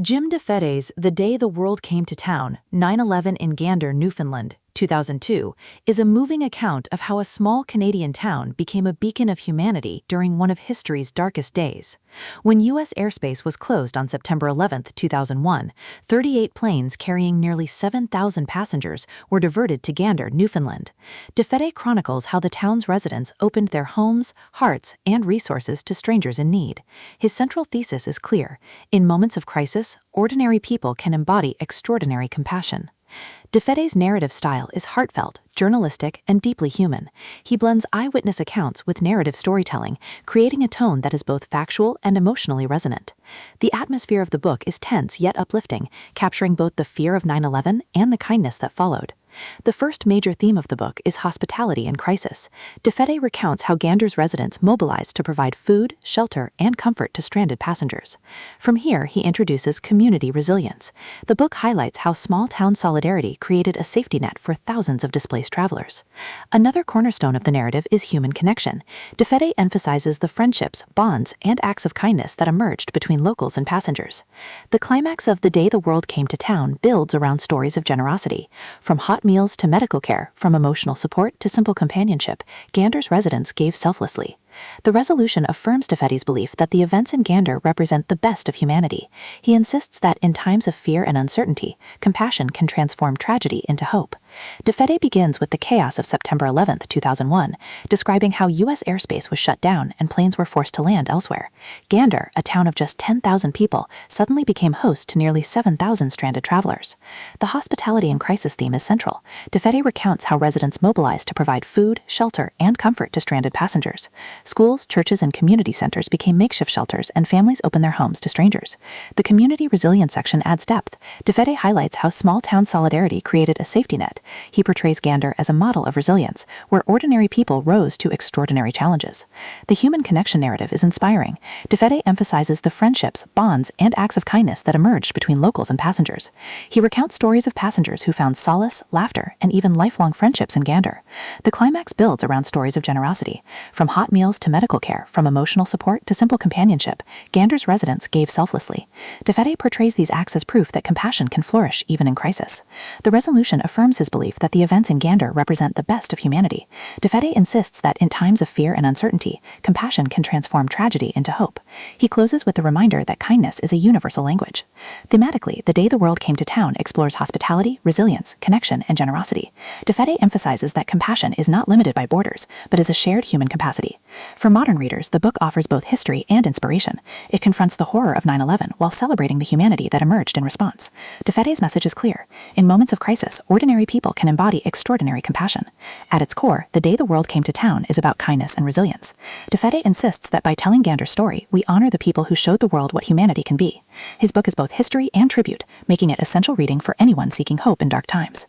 Jim DeFede's The Day the World Came to Town, 9/11 in Gander, Newfoundland, 2002, is a moving account of how a small Canadian town became a beacon of humanity during one of history's darkest days. When U.S. airspace was closed on September 11, 2001, 38 planes carrying nearly 7,000 passengers were diverted to Gander, Newfoundland. DeFede chronicles how the town's residents opened their homes, hearts, and resources to strangers in need. His central thesis is clear: in moments of crisis, ordinary people can embody extraordinary compassion. DeFede's narrative style is heartfelt, journalistic, and deeply human. He blends eyewitness accounts with narrative storytelling, creating a tone that is both factual and emotionally resonant. The atmosphere of the book is tense yet uplifting, capturing both the fear of 9/11 and the kindness that followed. The first major theme of the book is hospitality in crisis. DeFede recounts how Gander's residents mobilized to provide food, shelter, and comfort to stranded passengers. From here, he introduces community resilience. The book highlights how small-town solidarity created a safety net for thousands of displaced travelers. Another cornerstone of the narrative is human connection. DeFede emphasizes the friendships, bonds, and acts of kindness that emerged between locals and passengers. The climax of The Day the World Came to Town builds around stories of generosity. From hot meals to medical care, from emotional support to simple companionship, Gander's residents gave selflessly. The resolution affirms DeFede's belief that the events in Gander represent the best of humanity. He insists that in times of fear and uncertainty, compassion can transform tragedy into hope. DeFede begins with the chaos of September 11, 2001, describing how U.S. airspace was shut down and planes were forced to land elsewhere. Gander, a town of just 10,000 people, suddenly became host to nearly 7,000 stranded travelers. The hospitality and crisis theme is central. DeFede recounts how residents mobilized to provide food, shelter, and comfort to stranded passengers. Schools, churches, and community centers became makeshift shelters, and families opened their homes to strangers. The community resilience section adds depth. DeFede highlights how small-town solidarity created a safety net. He portrays Gander as a model of resilience, where ordinary people rose to extraordinary challenges. The human connection narrative is inspiring. DeFede emphasizes the friendships, bonds, and acts of kindness that emerged between locals and passengers. He recounts stories of passengers who found solace, laughter, and even lifelong friendships in Gander. The climax builds around stories of generosity. From hot meals to medical care, from emotional support to simple companionship, Gander's residents gave selflessly. DeFede portrays these acts as proof that compassion can flourish even in crisis. The resolution affirms his belief that the events in Gander represent the best of humanity. DeFede insists that in times of fear and uncertainty, compassion can transform tragedy into hope. He closes with the reminder that kindness is a universal language. Thematically, The Day the World Came to Town explores hospitality, resilience, connection, and generosity. DeFede emphasizes that compassion is not limited by borders, but is a shared human capacity. For modern readers, the book offers both history and inspiration. It confronts the horror of 9/11 while celebrating the humanity that emerged in response. DeFede's message is clear. In moments of crisis, ordinary people can embody extraordinary compassion. At its core, The Day the World Came to Town is about kindness and resilience. DeFede insists that by telling Gander's story, we honor the people who showed the world what humanity can be. His book is both history and tribute, making it essential reading for anyone seeking hope in dark times.